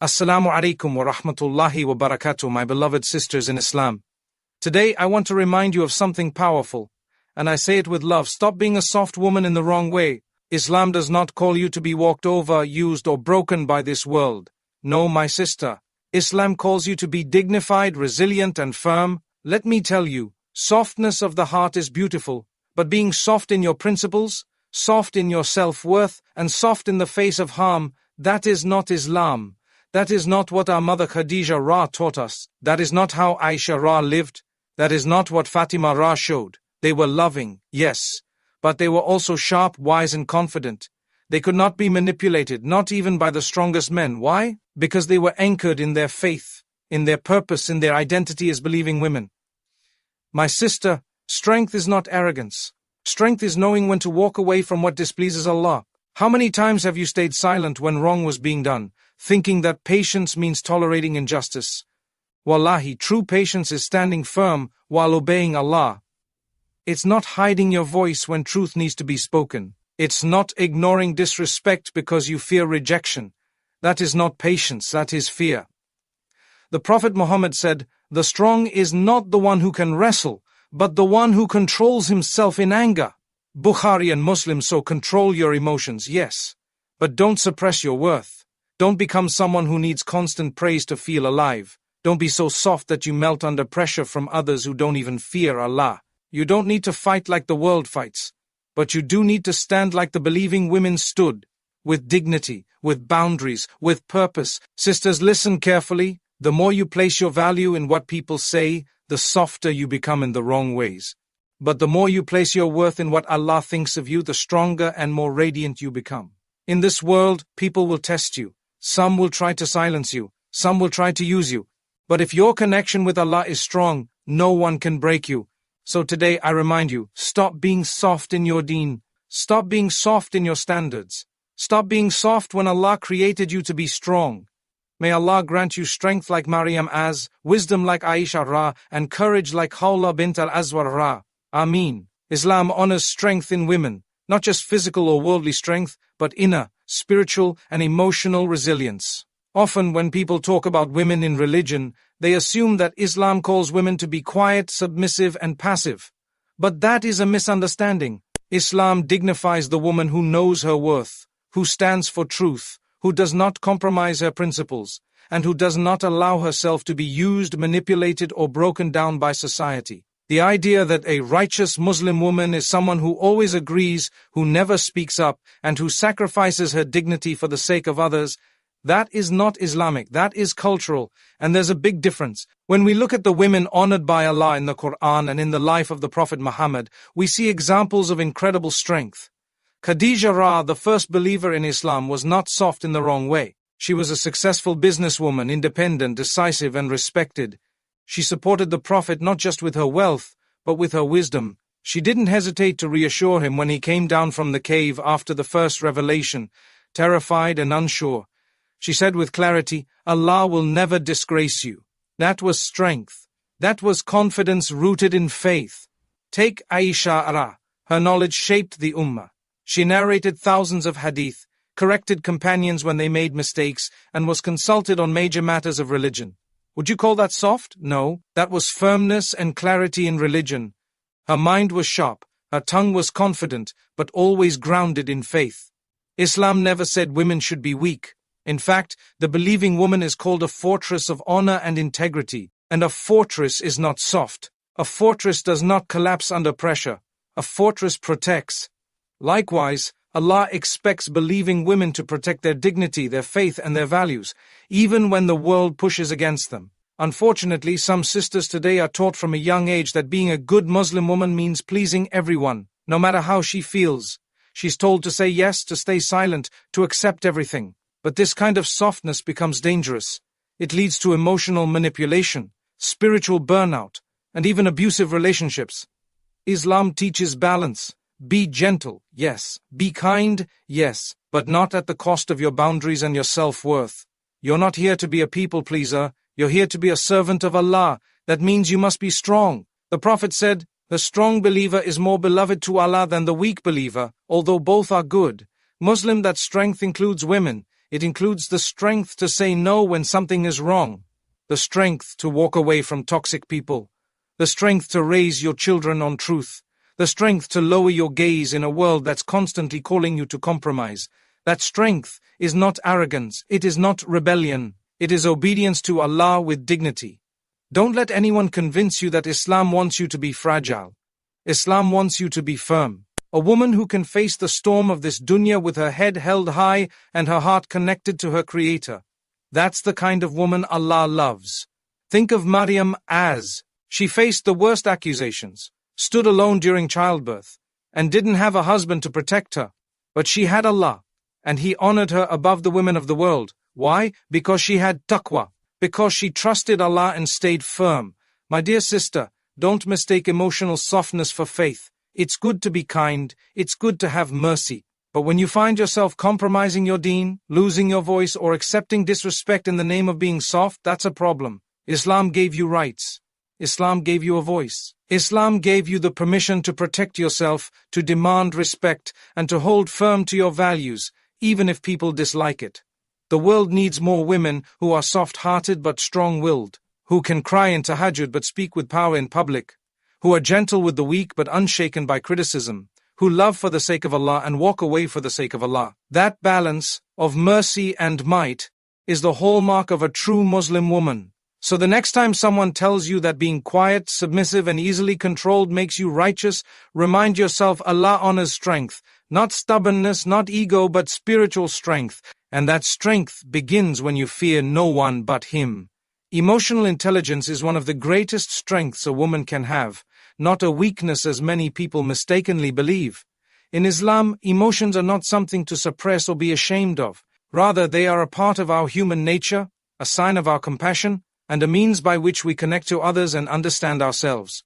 Assalamu alaikum wa rahmatullahi wa barakatuh, my beloved sisters in Islam. Today I want to remind you of something powerful, and I say it with love. Stop being a soft woman in the wrong way. Islam does not call you to be walked over, used, or broken by this world. No, my sister. Islam calls you to be dignified, resilient, and firm. Let me tell you, softness of the heart is beautiful, but being soft in your principles, soft in your self-worth, and soft in the face of harm, that is not Islam. That is not what our mother Khadija Ra taught us. That is not how Aisha Ra lived. That is not what Fatima Ra showed. They were loving, yes, but they were also sharp, wise, and confident. They could not be manipulated, not even by the strongest men. Why? Because they were anchored in their faith, in their purpose, in their identity as believing women. My sister, strength is not arrogance. Strength is knowing when to walk away from what displeases Allah. How many times have you stayed silent when wrong was being done, thinking that patience means tolerating injustice? Wallahi, true patience is standing firm while obeying Allah. It's not hiding your voice when truth needs to be spoken. It's not ignoring disrespect because you fear rejection. That is not patience, that is fear. The Prophet Muhammad said, "The strong is not the one who can wrestle, but the one who controls himself in anger." Bukhari and Muslim. So control your emotions, yes, but don't suppress your worth. Don't become someone who needs constant praise to feel alive. Don't be so soft that you melt under pressure from others who don't even fear Allah. You don't need to fight like the world fights, but you do need to stand like the believing women stood, with dignity, with boundaries, with purpose. Sisters, listen carefully. The more you place your value in what people say, the softer you become in the wrong ways. But the more you place your worth in what Allah thinks of you, the stronger and more radiant you become. In this world, people will test you. Some will try to silence you. Some will try to use you. But if your connection with Allah is strong, no one can break you. So today I remind you, stop being soft in your deen. Stop being soft in your standards. Stop being soft when Allah created you to be strong. May Allah grant you strength like Maryam Az, wisdom like Aisha Ra, and courage like Khawla bint al-Azwar Ra. Ameen. Islam honors strength in women, not just physical or worldly strength, but inner, spiritual, and emotional resilience. Often when people talk about women in religion, they assume that Islam calls women to be quiet, submissive, and passive. But that is a misunderstanding. Islam dignifies the woman who knows her worth, who stands for truth, who does not compromise her principles, and who does not allow herself to be used, manipulated, or broken down by society. The idea that a righteous Muslim woman is someone who always agrees, who never speaks up, and who sacrifices her dignity for the sake of others, that is not Islamic, that is cultural, and there's a big difference. When we look at the women honored by Allah in the Quran and in the life of the Prophet Muhammad, we see examples of incredible strength. Khadija Ra, the first believer in Islam, was not soft in the wrong way. She was a successful businesswoman, independent, decisive, and respected. She supported the Prophet not just with her wealth, but with her wisdom. She didn't hesitate to reassure him when he came down from the cave after the first revelation, terrified and unsure. She said with clarity, "Allah will never disgrace you." That was strength. That was confidence rooted in faith. Take Aisha Ra. Her knowledge shaped the Ummah. She narrated thousands of hadith, corrected companions when they made mistakes, and was consulted on major matters of religion. Would you call that soft? No, that was firmness and clarity in religion. Her mind was sharp, her tongue was confident, but always grounded in faith. Islam never said women should be weak. In fact, the believing woman is called a fortress of honor and integrity, and a fortress is not soft. A fortress does not collapse under pressure. A fortress protects. Likewise, Allah expects believing women to protect their dignity, their faith, and their values, even when the world pushes against them. Unfortunately, some sisters today are taught from a young age that being a good Muslim woman means pleasing everyone, no matter how she feels. She's told to say yes, to stay silent, to accept everything. But this kind of softness becomes dangerous. It leads to emotional manipulation, spiritual burnout, and even abusive relationships. Islam teaches balance. Be gentle, yes. Be kind, yes. But not at the cost of your boundaries and your self-worth. You're not here to be a people pleaser. You're here to be a servant of Allah. That means you must be strong. The Prophet said, "The strong believer is more beloved to Allah than the weak believer, although both are good." Muslim, that strength includes women. It includes the strength to say no when something is wrong, the strength to walk away from toxic people, the strength to raise your children on truth, the strength to lower your gaze in a world that's constantly calling you to compromise. That strength is not arrogance, it is not rebellion, it is obedience to Allah with dignity. Don't let anyone convince you that Islam wants you to be fragile. Islam wants you to be firm. A woman who can face the storm of this dunya with her head held high and her heart connected to her Creator. That's the kind of woman Allah loves. Think of Maryam as she faced the worst accusations, stood alone during childbirth, and didn't have a husband to protect her. But she had Allah, and He honored her above the women of the world. Why? Because she had taqwa, because she trusted Allah and stayed firm. My dear sister, don't mistake emotional softness for faith. It's good to be kind, it's good to have mercy. But when you find yourself compromising your deen, losing your voice, or accepting disrespect in the name of being soft, that's a problem. Islam gave you rights. Islam gave you a voice. Islam gave you the permission to protect yourself, to demand respect, and to hold firm to your values, even if people dislike it. The world needs more women who are soft-hearted but strong-willed, who can cry in tahajjud but speak with power in public, who are gentle with the weak but unshaken by criticism, who love for the sake of Allah and walk away for the sake of Allah. That balance of mercy and might is the hallmark of a true Muslim woman. So the next time someone tells you that being quiet, submissive, and easily controlled makes you righteous, remind yourself Allah honors strength, not stubbornness, not ego, but spiritual strength, and that strength begins when you fear no one but Him. Emotional intelligence is one of the greatest strengths a woman can have, not a weakness as many people mistakenly believe. In Islam, emotions are not something to suppress or be ashamed of. Rather, they are a part of our human nature, a sign of our compassion, and a means by which we connect to others and understand ourselves.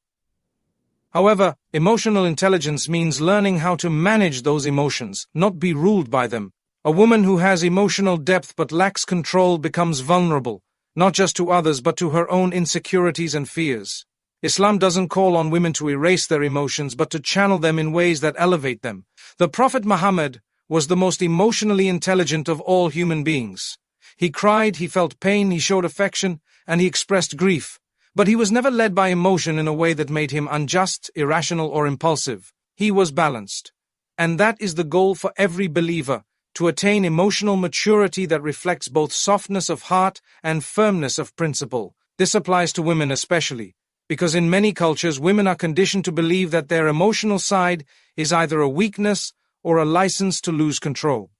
However, emotional intelligence means learning how to manage those emotions, not be ruled by them. A woman who has emotional depth but lacks control becomes vulnerable, not just to others but to her own insecurities and fears. Islam doesn't call on women to erase their emotions but to channel them in ways that elevate them. The Prophet Muhammad was the most emotionally intelligent of all human beings. He cried, he felt pain, he showed affection, and he expressed grief. But he was never led by emotion in a way that made him unjust, irrational, or impulsive. He was balanced. And that is the goal for every believer, to attain emotional maturity that reflects both softness of heart and firmness of principle. This applies to women especially, because in many cultures women are conditioned to believe that their emotional side is either a weakness or a license to lose control.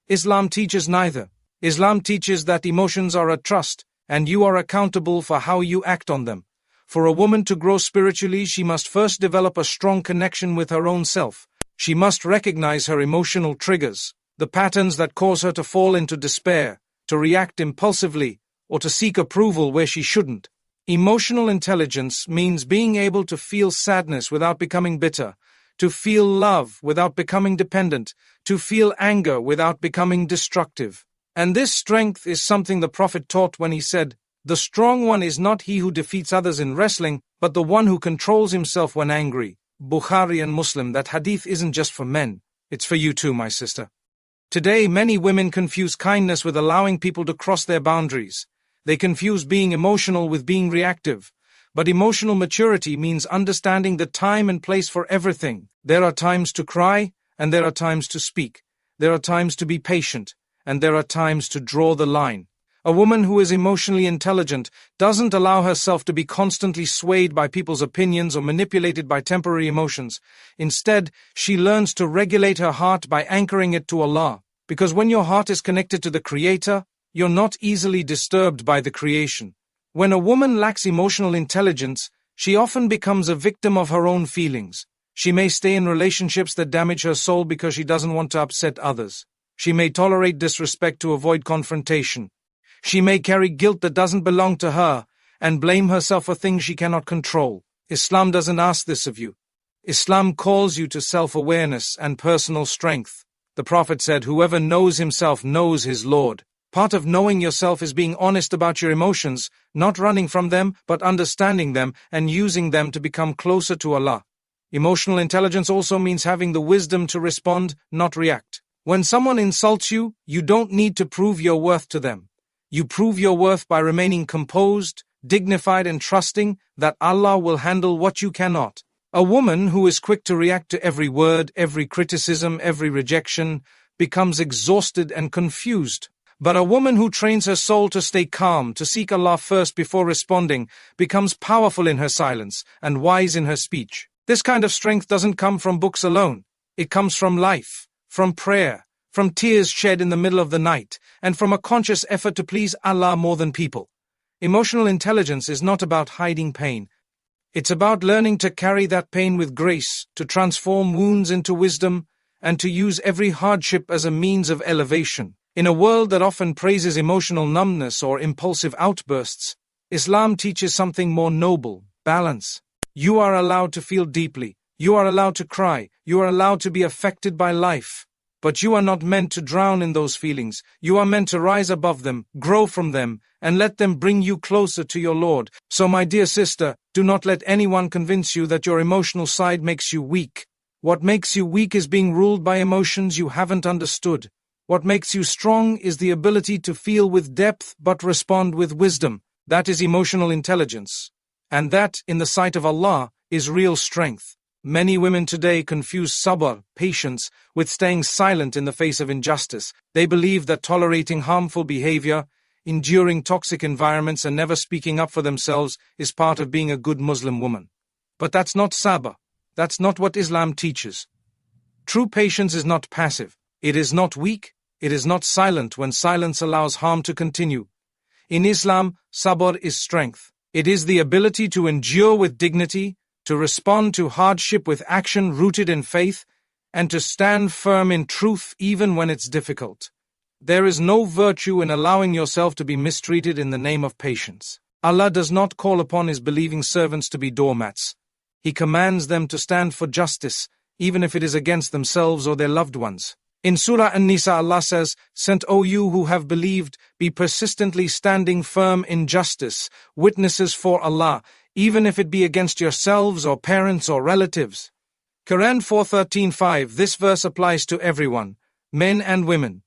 Islam teaches neither. Islam teaches that emotions are a trust, and you are accountable for how you act on them. For a woman to grow spiritually, she must first develop a strong connection with her own self. She must recognize her emotional triggers, the patterns that cause her to fall into despair, to react impulsively, or to seek approval where she shouldn't. Emotional intelligence means being able to feel sadness without becoming bitter, to feel love without becoming dependent, to feel anger without becoming destructive. And this strength is something the Prophet taught when he said, "The strong one is not he who defeats others in wrestling, but the one who controls himself when angry." Bukhari and Muslim. That hadith isn't just for men, it's for you too, my sister. Today, many women confuse kindness with allowing people to cross their boundaries. They confuse being emotional with being reactive. But emotional maturity means understanding the time and place for everything. There are times to cry, and there are times to speak. There are times to be patient, and there are times to draw the line. A woman who is emotionally intelligent doesn't allow herself to be constantly swayed by people's opinions or manipulated by temporary emotions. Instead, she learns to regulate her heart by anchoring it to Allah. Because when your heart is connected to the Creator, you're not easily disturbed by the creation. When a woman lacks emotional intelligence, she often becomes a victim of her own feelings. She may stay in relationships that damage her soul because she doesn't want to upset others. She may tolerate disrespect to avoid confrontation. She may carry guilt that doesn't belong to her and blame herself for things she cannot control. Islam doesn't ask this of you. Islam calls you to self-awareness and personal strength. The Prophet said, "Whoever knows himself knows his Lord." Part of knowing yourself is being honest about your emotions, not running from them, but understanding them and using them to become closer to Allah. Emotional intelligence also means having the wisdom to respond, not react. When someone insults you, you don't need to prove your worth to them. You prove your worth by remaining composed, dignified and trusting that Allah will handle what you cannot. A woman who is quick to react to every word, every criticism, every rejection, becomes exhausted and confused. But a woman who trains her soul to stay calm, to seek Allah first before responding, becomes powerful in her silence and wise in her speech. This kind of strength doesn't come from books alone. It comes from life, from prayer, from tears shed in the middle of the night, and from a conscious effort to please Allah more than people. Emotional intelligence is not about hiding pain. It's about learning to carry that pain with grace, to transform wounds into wisdom, and to use every hardship as a means of elevation. In a world that often praises emotional numbness or impulsive outbursts, Islam teaches something more noble: balance. You are allowed to feel deeply. You are allowed to cry. You are allowed to be affected by life. But you are not meant to drown in those feelings. You are meant to rise above them, grow from them, and let them bring you closer to your Lord. So, my dear sister, do not let anyone convince you that your emotional side makes you weak. What makes you weak is being ruled by emotions you haven't understood. What makes you strong is the ability to feel with depth but respond with wisdom. That is emotional intelligence. And that, in the sight of Allah, is real strength. Many women today confuse sabr, patience, with staying silent in the face of injustice. They believe that tolerating harmful behavior, enduring toxic environments, and never speaking up for themselves is part of being a good Muslim woman. But that's not sabr. That's not what Islam teaches. True patience is not passive. It is not weak. It is not silent when silence allows harm to continue. In Islam, sabr is strength. It is the ability to endure with dignity, to respond to hardship with action rooted in faith, and to stand firm in truth even when it's difficult. There is no virtue in allowing yourself to be mistreated in the name of patience. Allah does not call upon His believing servants to be doormats. He commands them to stand for justice, even if it is against themselves or their loved ones. In Surah An-Nisa, Allah says, "Sent, O you who have believed, be persistently standing firm in justice, witnesses for Allah, even if it be against yourselves or parents or relatives." Quran 4:13-5. This verse applies to everyone, men and women.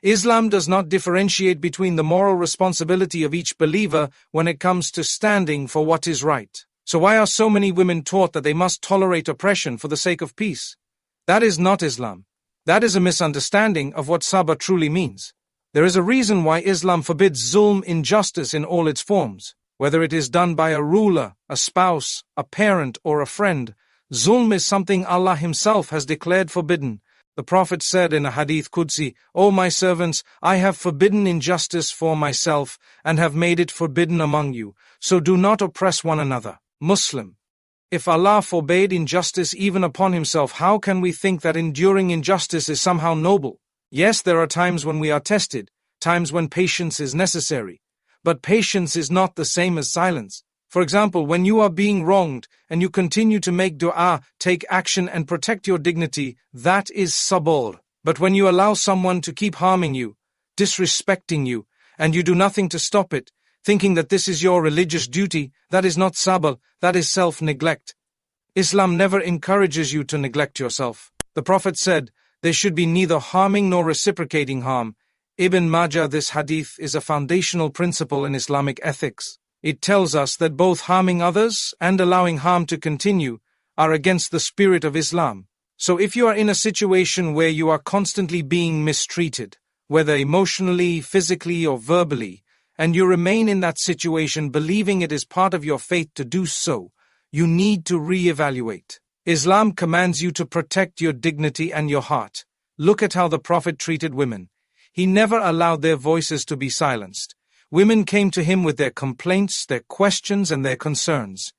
Islam does not differentiate between the moral responsibility of each believer when it comes to standing for what is right. So why are so many women taught that they must tolerate oppression for the sake of peace? That is not Islam. That is a misunderstanding of what sabr truly means. There is a reason why Islam forbids zulm, injustice in all its forms. Whether it is done by a ruler, a spouse, a parent, or a friend, zulm is something Allah Himself has declared forbidden. The Prophet said in a hadith Qudsi, "O my servants, I have forbidden injustice for myself and have made it forbidden among you, so do not oppress one another." Muslim. If Allah forbade injustice even upon Himself, how can we think that enduring injustice is somehow noble? Yes, there are times when we are tested, times when patience is necessary. But patience is not the same as silence. For example, when you are being wronged and you continue to make dua, take action and protect your dignity, that is sabr. But when you allow someone to keep harming you, disrespecting you, and you do nothing to stop it, thinking that this is your religious duty, that is not sabr, that is self-neglect. Islam never encourages you to neglect yourself. The Prophet said, there should be neither harming nor reciprocating harm. Ibn Majah, this hadith is a foundational principle in Islamic ethics. It tells us that both harming others and allowing harm to continue are against the spirit of Islam. So if you are in a situation where you are constantly being mistreated, whether emotionally, physically, or verbally, and you remain in that situation believing it is part of your faith to do so, you need to re-evaluate. Islam commands you to protect your dignity and your heart. Look at how the Prophet treated women. He never allowed their voices to be silenced. Women came to him with their complaints, their questions, and their concerns.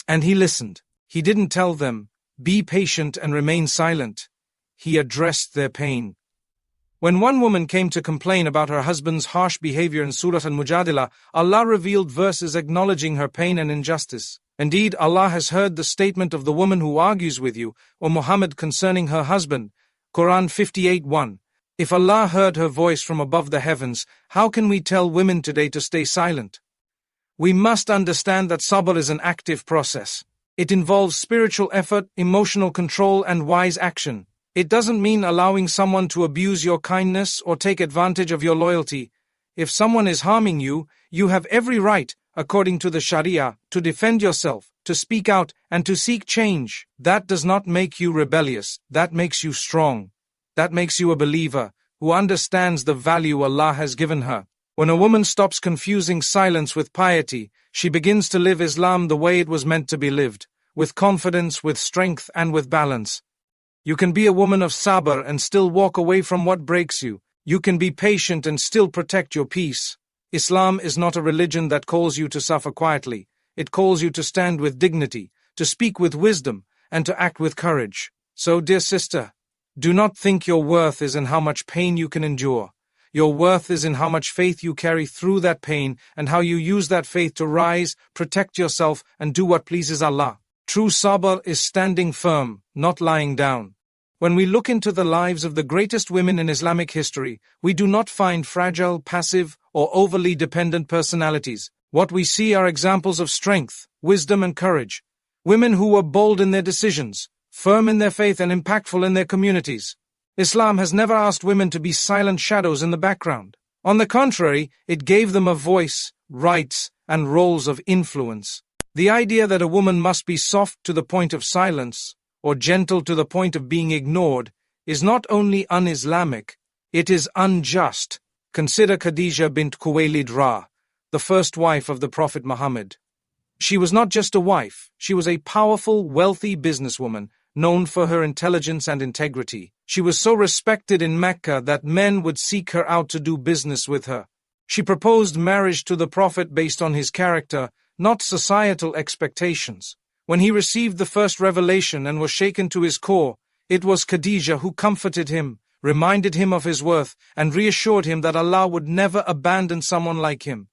And he listened. He didn't tell them, "Be patient and remain silent." He addressed their pain. When one woman came to complain about her husband's harsh behavior in Surah Al-Mujadilah, Allah revealed verses acknowledging her pain and injustice. Indeed, Allah has heard the statement of the woman who argues with you, O Muhammad, concerning her husband. Quran 58:1. If Allah heard her voice from above the heavens, how can we tell women today to stay silent? We must understand that sabr is an active process. It involves spiritual effort, emotional control, and wise action. It doesn't mean allowing someone to abuse your kindness or take advantage of your loyalty. If someone is harming you, you have every right, according to the Sharia, to defend yourself, to speak out, and to seek change. That does not make you rebellious. That makes you strong. That makes you a believer who understands the value Allah has given her. When a woman stops confusing silence with piety, she begins to live Islam the way it was meant to be lived, with confidence, with strength, and with balance. You can be a woman of sabr and still walk away from what breaks you. You can be patient and still protect your peace. Islam is not a religion that calls you to suffer quietly. It calls you to stand with dignity, to speak with wisdom, and to act with courage. So, dear sister, do not think your worth is in how much pain you can endure. Your worth is in how much faith you carry through that pain and how you use that faith to rise, protect yourself, and do what pleases Allah. True sabr is standing firm, not lying down. When we look into the lives of the greatest women in Islamic history, we do not find fragile, passive, or overly dependent personalities. What we see are examples of strength, wisdom, and courage. Women who were bold in their decisions, firm in their faith, and impactful in their communities. Islam has never asked women to be silent shadows in the background. On the contrary, it gave them a voice, rights, and roles of influence. The idea that a woman must be soft to the point of silence, or gentle to the point of being ignored, is not only un-Islamic, it is unjust. Consider Khadija bint Khuwaylid Ra, the first wife of the Prophet Muhammad. She was not just a wife, she was a powerful, wealthy businesswoman, known for her intelligence and integrity. She was so respected in Mecca that men would seek her out to do business with her. She proposed marriage to the Prophet based on his character, not societal expectations. When he received the first revelation and was shaken to his core, it was Khadija who comforted him, reminded him of his worth, and reassured him that Allah would never abandon someone like him.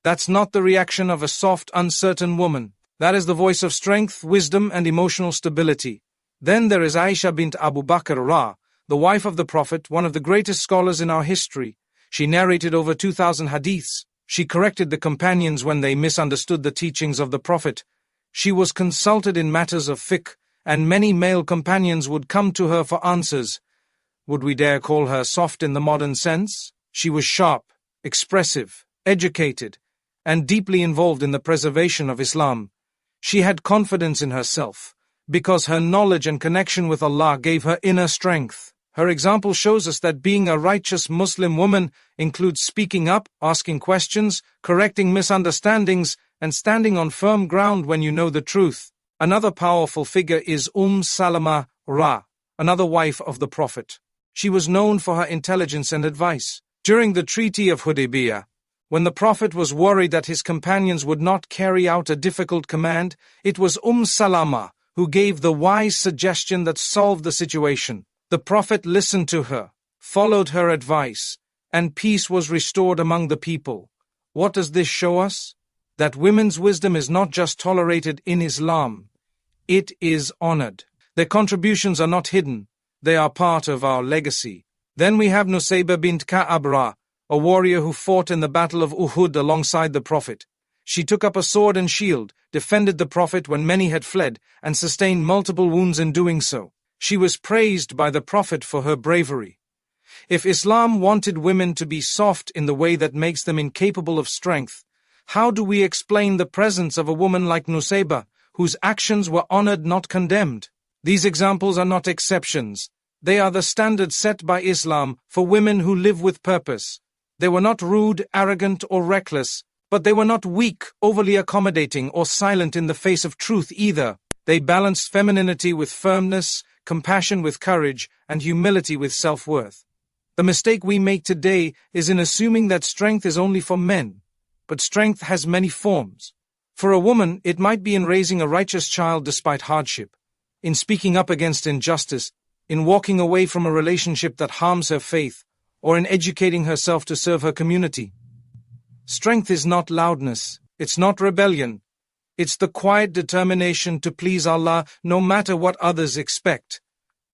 That's not the reaction of a soft, uncertain woman. That is the voice of strength, wisdom, and emotional stability. Then there is Aisha bint Abu Bakr Ra, the wife of the Prophet, one of the greatest scholars in our history. She narrated over 2,000 hadiths. She corrected the companions when they misunderstood the teachings of the Prophet. She was consulted in matters of fiqh, and many male companions would come to her for answers. Would we dare call her soft in the modern sense? She was sharp, expressive, educated, and deeply involved in the preservation of Islam. She had confidence in herself, because her knowledge and connection with Allah gave her inner strength. Her example shows us that being a righteous Muslim woman includes speaking up, asking questions, correcting misunderstandings, and standing on firm ground when you know the truth. Another powerful figure is Salama Ra, another wife of the Prophet. She was known for her intelligence and advice. During the Treaty of Hudaybiyah, when the Prophet was worried that his companions would not carry out a difficult command, it was Salama who gave the wise suggestion that solved the situation. The Prophet listened to her, followed her advice, and peace was restored among the people. What does this show us? That women's wisdom is not just tolerated in Islam, it is honored. Their contributions are not hidden, they are part of our legacy. Then we have Nusayba bint Ka'ab Ra, a warrior who fought in the Battle of Uhud alongside the Prophet. She took up a sword and shield, defended the Prophet when many had fled, and sustained multiple wounds in doing so. She was praised by the Prophet for her bravery. If Islam wanted women to be soft in the way that makes them incapable of strength, how do we explain the presence of a woman like Nusayba, whose actions were honored, not condemned? These examples are not exceptions. They are the standard set by Islam for women who live with purpose. They were not rude, arrogant, or reckless, but they were not weak, overly accommodating, or silent in the face of truth either. They balanced femininity with firmness, compassion with courage, and humility with self-worth. The mistake we make today is in assuming that strength is only for men, but strength has many forms. For a woman, it might be in raising a righteous child despite hardship, in speaking up against injustice, in walking away from a relationship that harms her faith, or in educating herself to serve her community. Strength is not loudness, it's not rebellion. It's the quiet determination to please Allah no matter what others expect.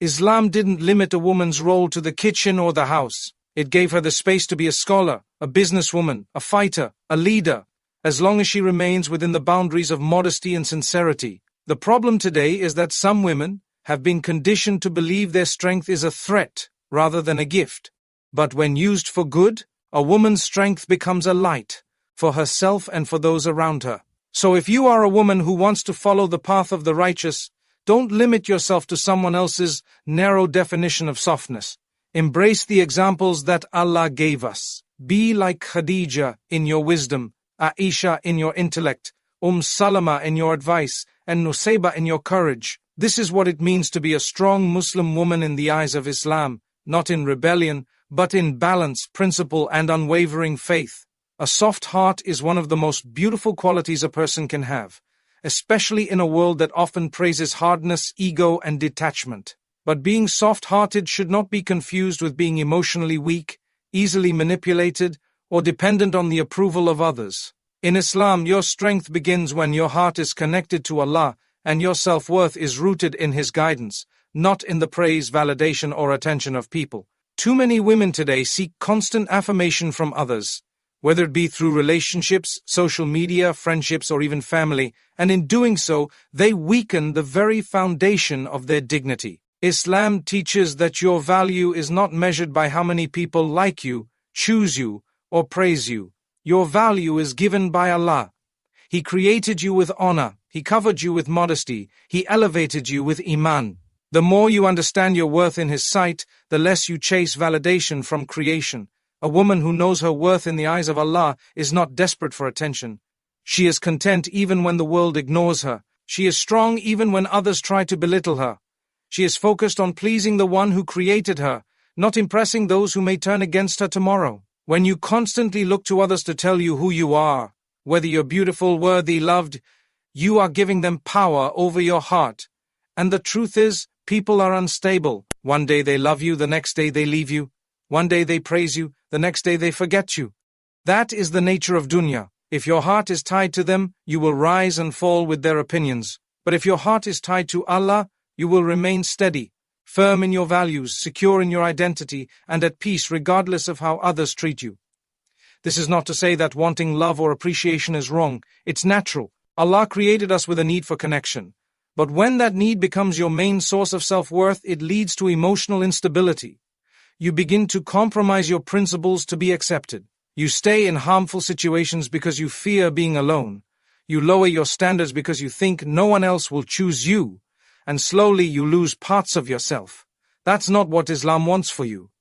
Islam didn't limit a woman's role to the kitchen or the house. It gave her the space to be a scholar, a businesswoman, a fighter, a leader, as long as she remains within the boundaries of modesty and sincerity. The problem today is that some women, have been conditioned to believe their strength is a threat rather than a gift. But when used for good, a woman's strength becomes a light for herself and for those around her. So if you are a woman who wants to follow the path of the righteous, don't limit yourself to someone else's narrow definition of softness. Embrace the examples that Allah gave us. Be like Khadija in your wisdom, Aisha in your intellect, Salama in your advice, and Nusayba in your courage. This is what it means to be a strong Muslim woman in the eyes of Islam, not in rebellion, but in balance, principle, and unwavering faith. A soft heart is one of the most beautiful qualities a person can have, especially in a world that often praises hardness, ego, and detachment. But being soft-hearted should not be confused with being emotionally weak, easily manipulated, or dependent on the approval of others. In Islam, your strength begins when your heart is connected to Allah and your self-worth is rooted in His guidance, not in the praise, validation, or attention of people. Too many women today seek constant affirmation from others, whether it be through relationships, social media, friendships, or even family, and in doing so, they weaken the very foundation of their dignity. Islam teaches that your value is not measured by how many people like you, choose you, or praise you. Your value is given by Allah. He created you with honor, He covered you with modesty, He elevated you with iman. The more you understand your worth in His sight, the less you chase validation from creation. A woman who knows her worth in the eyes of Allah is not desperate for attention. She is content even when the world ignores her. She is strong even when others try to belittle her. She is focused on pleasing the one who created her, not impressing those who may turn against her tomorrow. When you constantly look to others to tell you who you are, whether you're beautiful, worthy, loved, you are giving them power over your heart. And the truth is, people are unstable. One day they love you, the next day they leave you. One day they praise you, the next day they forget you. That is the nature of dunya. If your heart is tied to them, you will rise and fall with their opinions. But if your heart is tied to Allah, you will remain steady, firm in your values, secure in your identity, and at peace regardless of how others treat you. This is not to say that wanting love or appreciation is wrong. It's natural. Allah created us with a need for connection. But when that need becomes your main source of self-worth, it leads to emotional instability. You begin to compromise your principles to be accepted. You stay in harmful situations because you fear being alone. You lower your standards because you think no one else will choose you. And slowly you lose parts of yourself. That's not what Islam wants for you.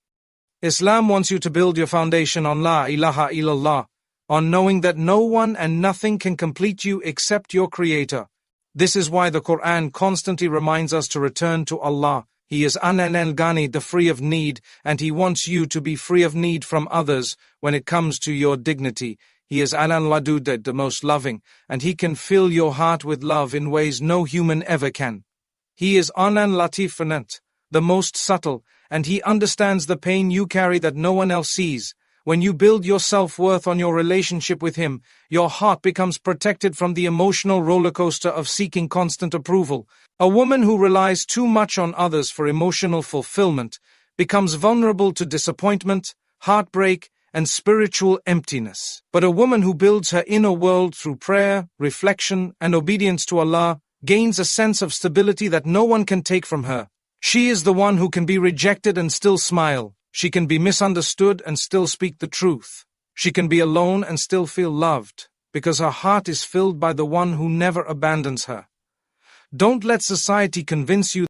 Islam wants you to build your foundation on La ilaha illallah, on knowing that no one and nothing can complete you except your Creator. This is why the Quran constantly reminds us to return to Allah. He is Anan al-Ghani, the free of need, and He wants you to be free of need from others when it comes to your dignity. He is Anan Wadud, the most loving, and He can fill your heart with love in ways no human ever can. He is Anan Latif, the most subtle, and He understands the pain you carry that no one else sees. When you build your self-worth on your relationship with Him, your heart becomes protected from the emotional roller coaster of seeking constant approval. A woman who relies too much on others for emotional fulfillment becomes vulnerable to disappointment, heartbreak, and spiritual emptiness. But a woman who builds her inner world through prayer, reflection, and obedience to Allah gains a sense of stability that no one can take from her. She is the one who can be rejected and still smile. She can be misunderstood and still speak the truth. She can be alone and still feel loved, because her heart is filled by the one who never abandons her. Don't let society convince you